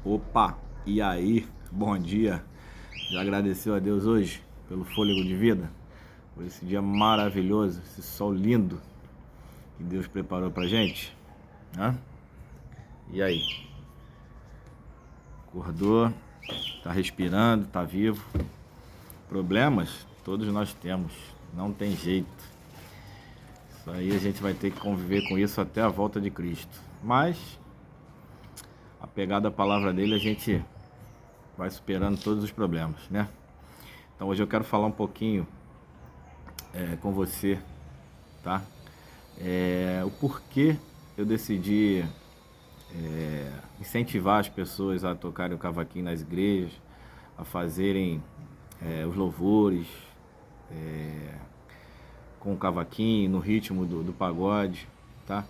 Opa, e aí? Bom dia. Já agradeceu a Deus hoje pelo fôlego de vida? Por esse dia maravilhoso, esse sol lindo que Deus preparou pra gente? Hã? E aí? Acordou? Tá respirando? Tá vivo? Problemas? Todos nós temos. Não tem jeito. Isso aí a gente vai ter que conviver com isso até a volta de Cristo. Mas, apegado à palavra dele, a gente vai superando todos os problemas, né? Então hoje eu quero falar um pouquinho com você, tá? O porquê eu decidi incentivar as pessoas a tocarem o cavaquinho nas igrejas, a fazerem os louvores com o cavaquinho, no ritmo do pagode, tá?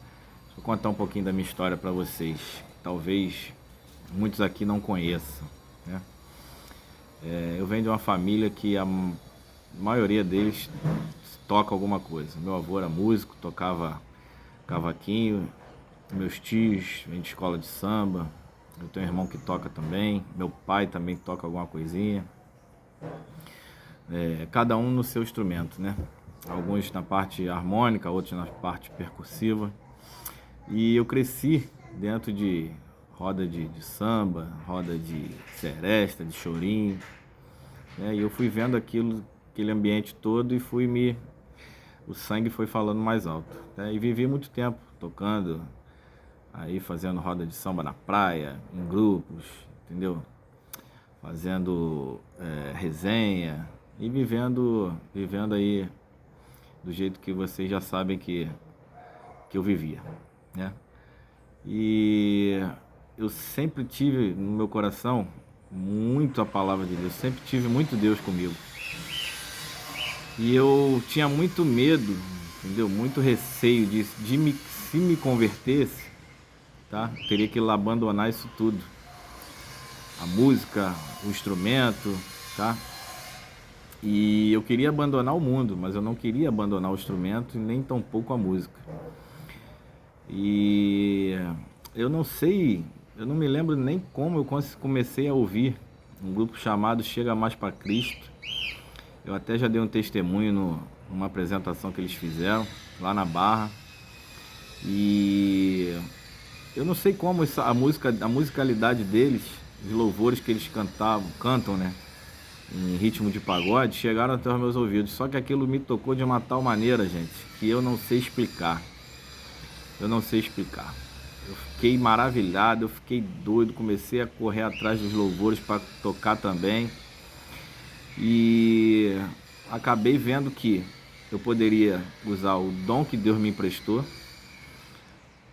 Deixa eu contar um pouquinho da minha história para vocês. Talvez muitos aqui não conheçam, né? Eu venho de uma família que a maioria deles toca alguma coisa. Meu avô era músico, tocava cavaquinho. Meus tios vêm de escola de samba. Eu tenho um irmão que toca também. Meu pai também toca alguma coisinha. Cada um no seu instrumento, né? Alguns na parte harmônica, outros na parte percussiva. E eu cresci dentro de roda de samba, roda de seresta, de chorinho, né? E eu fui vendo aquele ambiente todo e o sangue foi falando mais alto, né? E vivi muito tempo tocando, aí fazendo roda de samba na praia, em grupos, entendeu? Fazendo resenha e vivendo aí do jeito que vocês já sabem que eu vivia, né? E eu sempre tive no meu coração muito a palavra de Deus, sempre tive muito Deus comigo. E eu tinha muito medo, entendeu? Muito receio se me convertesse, tá? Teria que abandonar isso tudo. A música, o instrumento, tá? E eu queria abandonar o mundo, mas eu não queria abandonar o instrumento e nem tampouco a música. E eu não sei, eu não me lembro nem como eu comecei a ouvir um grupo chamado Chega Mais para Cristo. Eu até já dei um testemunho numa apresentação que eles fizeram lá na Barra. E eu não sei como a musicalidade deles, os louvores que eles cantam, né, em ritmo de pagode, chegaram até os meus ouvidos. Só que aquilo me tocou de uma tal maneira, gente, que eu não sei explicar. Eu não sei explicar. Eu fiquei maravilhado, eu fiquei doido, comecei a correr atrás dos louvores para tocar também. E acabei vendo que eu poderia usar o dom que Deus me emprestou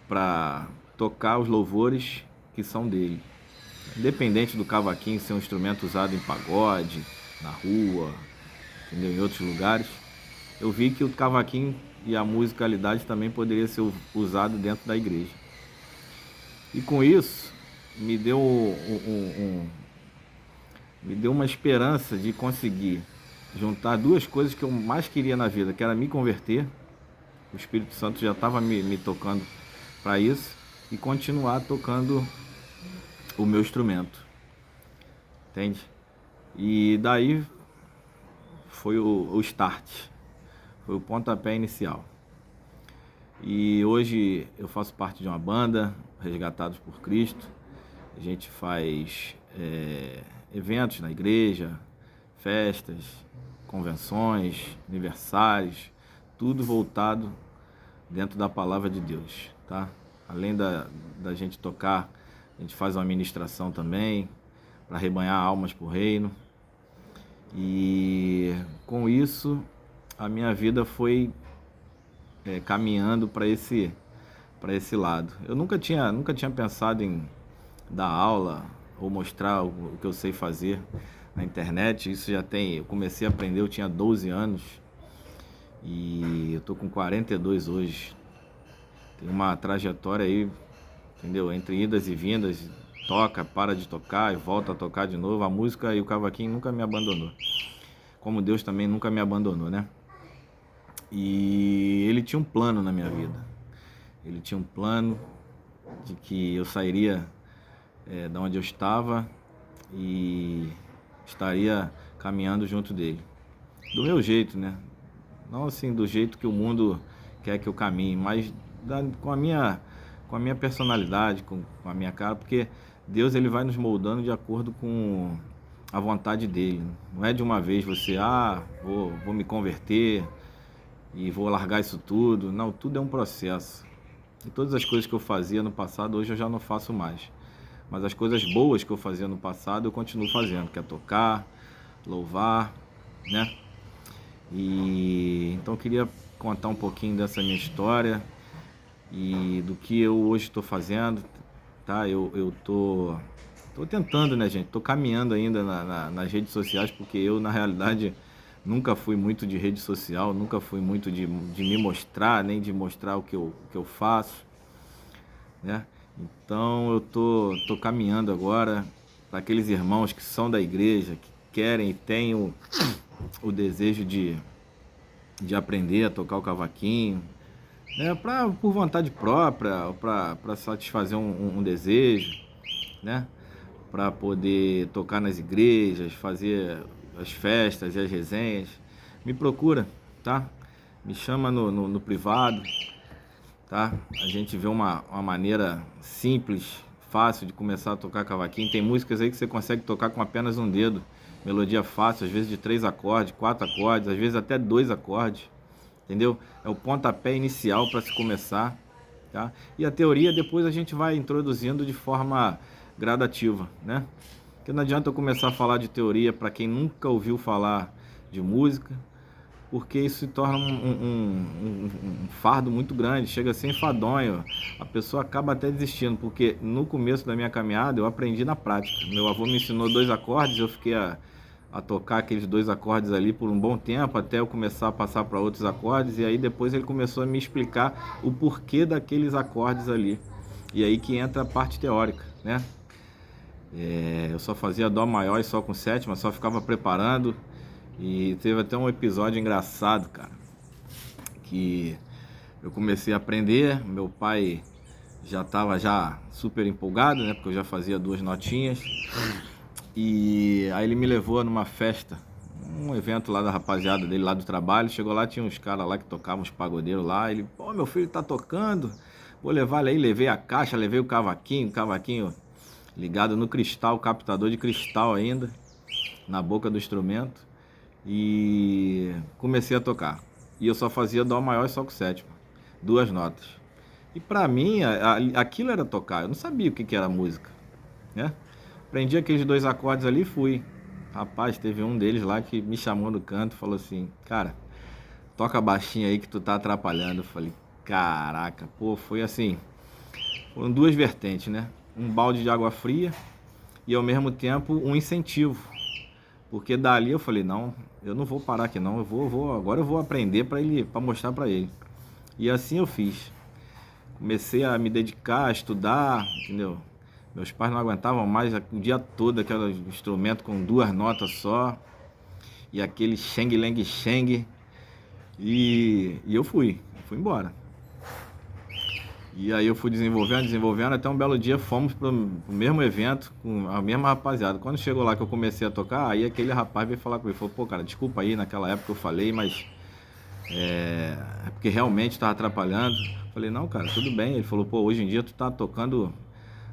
para tocar os louvores que são dele. Independente do cavaquinho ser um instrumento usado em pagode, na rua, entendeu? Em outros lugares, eu vi que o cavaquinho e a musicalidade também poderia ser usado dentro da igreja. E com isso, me deu me deu uma esperança de conseguir juntar duas coisas que eu mais queria na vida, que era me converter. O Espírito Santo já estava me tocando para isso, e continuar tocando o meu instrumento, entende? E daí foi o start, foi o pontapé inicial. E hoje eu faço parte de uma banda, Resgatados por Cristo. A gente faz eventos na igreja, festas, convenções, aniversários, tudo voltado dentro da palavra de Deus, tá? Além da gente tocar, a gente faz uma ministração também para rebanhar almas para o reino. E com isso a minha vida foi caminhando para esse lado. Eu nunca tinha pensado em dar aula ou mostrar o que eu sei fazer na internet. Isso eu comecei a aprender, eu tinha 12 anos e eu tô com 42 hoje. Tem uma trajetória aí, entendeu? Entre idas e vindas, toca, para de tocar e volta a tocar de novo. A música e o cavaquinho nunca me abandonou. Como Deus também nunca me abandonou, né? E ele tinha um plano na minha vida. Ele tinha um plano de que eu sairia da onde eu estava e estaria caminhando junto dele. Do meu jeito, né? Não assim do jeito que o mundo quer que eu caminhe, mas com a minha personalidade, com a minha cara, porque Deus ele vai nos moldando de acordo com a vontade dele. Não é de uma vez você, vou me converter e vou largar isso tudo. Não, tudo é um processo. E todas as coisas que eu fazia no passado, hoje eu já não faço mais. Mas as coisas boas que eu fazia no passado, eu continuo fazendo, que é tocar, louvar, né? E então eu queria contar um pouquinho dessa minha história e do que eu hoje estou fazendo, tá? Eu tô tentando, né, gente? Tô caminhando ainda nas redes sociais, porque eu, na realidade, nunca fui muito de rede social, nunca fui muito de me mostrar, nem de mostrar o que eu faço, né? Então eu tô caminhando agora para aqueles irmãos que são da igreja, que querem e têm o desejo de aprender a tocar o cavaquinho, né? Por vontade própria, para satisfazer um desejo, né? Para poder tocar nas igrejas, fazer as festas e as resenhas. Me procura, tá? Me chama no privado, tá? A gente vê uma maneira simples, fácil de começar a tocar cavaquinho. Tem músicas aí que você consegue tocar com apenas um dedo. Melodia fácil, às vezes de 3 acordes, 4 acordes, às vezes até 2 acordes. Entendeu? É o pontapé inicial para se começar, tá? E a teoria depois a gente vai introduzindo de forma gradativa, né? Porque não adianta eu começar a falar de teoria para quem nunca ouviu falar de música, porque isso se torna um fardo muito grande, chega a ser enfadonho, a pessoa acaba até desistindo, porque no começo da minha caminhada eu aprendi na prática. Meu avô me ensinou 2 acordes, eu fiquei a tocar aqueles 2 acordes ali por um bom tempo, até eu começar a passar para outros acordes, e aí depois ele começou a me explicar o porquê daqueles acordes ali. E aí que entra a parte teórica, né? Eu só fazia dó maior e sol com sétima, só ficava preparando. E teve até um episódio engraçado, cara, que eu comecei a aprender, meu pai já estava já super empolgado, né, porque eu já fazia 2 notinhas. E aí ele me levou numa festa, um evento lá da rapaziada dele lá do trabalho. Chegou lá, tinha uns caras lá que tocavam, uns pagodeiros lá. Ele, pô, meu filho tá tocando, vou levar ele aí. Levei a caixa, levei o cavaquinho ligado no cristal, captador de cristal ainda, na boca do instrumento. E comecei a tocar. E eu só fazia dó maior e sol com sétima, 2 notas. E pra mim, aquilo era tocar. Eu não sabia o que era música, né? Aprendi aqueles 2 acordes ali e fui. Rapaz, teve um deles lá que me chamou no canto e falou assim: cara, toca baixinho aí que tu tá atrapalhando. Eu falei: caraca, pô, foi assim. Foram 2 vertentes, né? Um balde de água fria e ao mesmo tempo um incentivo. Porque dali eu falei: não, eu não vou parar aqui não, agora eu vou aprender para mostrar para ele. E assim eu fiz. Comecei a me dedicar, a estudar, entendeu? Meus pais não aguentavam mais o dia todo aquele instrumento com 2 notas só. E aquele xeng leng xeng. E eu fui embora. E aí eu fui desenvolvendo, até um belo dia fomos pro mesmo evento, com a mesma rapaziada. Quando chegou lá que eu comecei a tocar, aí aquele rapaz veio falar comigo, falou: pô, cara, desculpa aí, naquela época eu falei, mas é porque realmente estava atrapalhando. Falei: não, cara, tudo bem. Ele falou: pô, hoje em dia tu tá tocando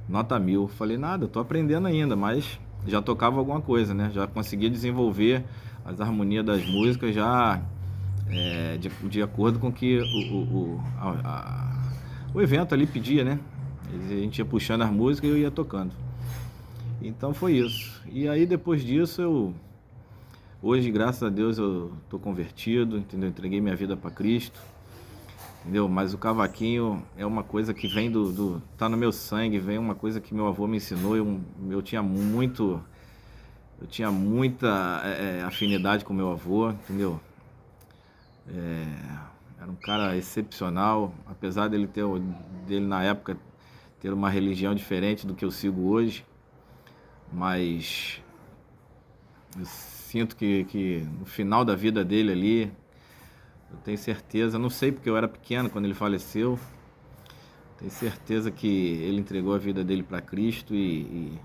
nota 1000. Falei: nada, eu tô aprendendo ainda, mas já tocava alguma coisa, né? Já conseguia desenvolver as harmonias das músicas já de acordo com que o evento ali pedia, né? A gente ia puxando as músicas e eu ia tocando. Então foi isso. E aí depois disso hoje, graças a Deus, eu tô convertido, entendeu? Entreguei minha vida para Cristo, entendeu? Mas o cavaquinho é uma coisa que vem tá no meu sangue, vem uma coisa que meu avô me ensinou. Eu tinha muita afinidade com meu avô, entendeu? Era um cara excepcional, apesar dele na época ter uma religião diferente do que eu sigo hoje, mas eu sinto que no final da vida dele ali, eu tenho certeza, não sei porque eu era pequeno quando ele faleceu, Tenho certeza que ele entregou a vida dele para Cristo e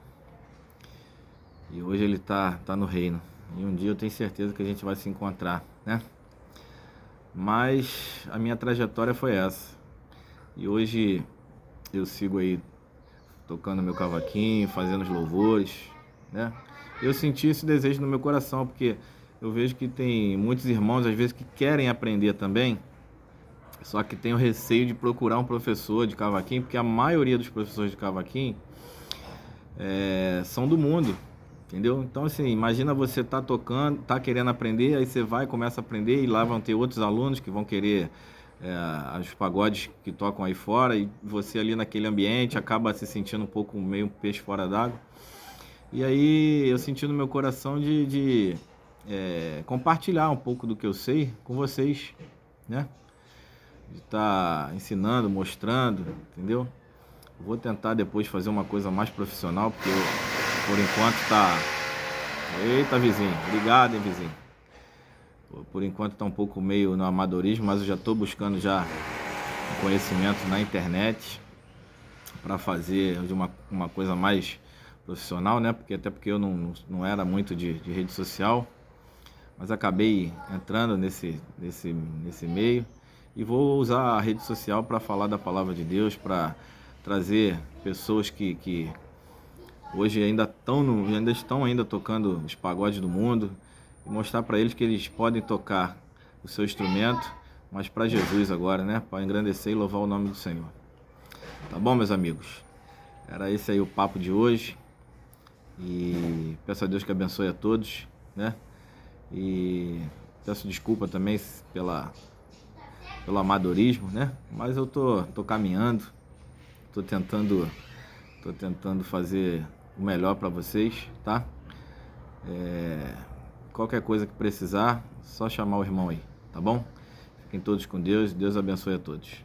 hoje ele tá no reino. E um dia eu tenho certeza que a gente vai se encontrar, né? Mas a minha trajetória foi essa. E hoje eu sigo aí tocando meu cavaquinho, fazendo os louvores, né? Eu senti esse desejo no meu coração, porque eu vejo que tem muitos irmãos, às vezes, que querem aprender também, só que tem o receio de procurar um professor de cavaquinho, porque a maioria dos professores de cavaquinho são do mundo, entendeu? Então, assim, imagina você tá tocando, tá querendo aprender, aí você vai, começa a aprender, e lá vão ter outros alunos que vão querer os pagodes que tocam aí fora, e você ali naquele ambiente acaba se sentindo um pouco meio um peixe fora d'água. E aí eu senti no meu coração de compartilhar um pouco do que eu sei com vocês, né? De estar ensinando, mostrando, entendeu? Vou tentar depois fazer uma coisa mais profissional, porque por enquanto tá... Eita, vizinho, obrigado, hein, vizinho. Por enquanto tá um pouco meio no amadorismo, mas eu já estou buscando já um conhecimento na internet para fazer de uma coisa mais profissional, né? Até porque eu não era muito de rede social, mas acabei entrando nesse meio e vou usar a rede social para falar da palavra de Deus, para trazer pessoas que hoje ainda estão tocando os pagodes do mundo e mostrar para eles que eles podem tocar o seu instrumento, mas para Jesus agora, né? Para engrandecer e louvar o nome do Senhor. Tá bom, meus amigos? Era esse aí o papo de hoje. E peço a Deus que abençoe a todos, né? E peço desculpa também pelo amadorismo, né? Mas eu tô caminhando, tô tentando fazer o melhor para vocês, tá? Qualquer coisa que precisar, só chamar o irmão aí, tá bom? Fiquem todos com Deus, Deus abençoe a todos.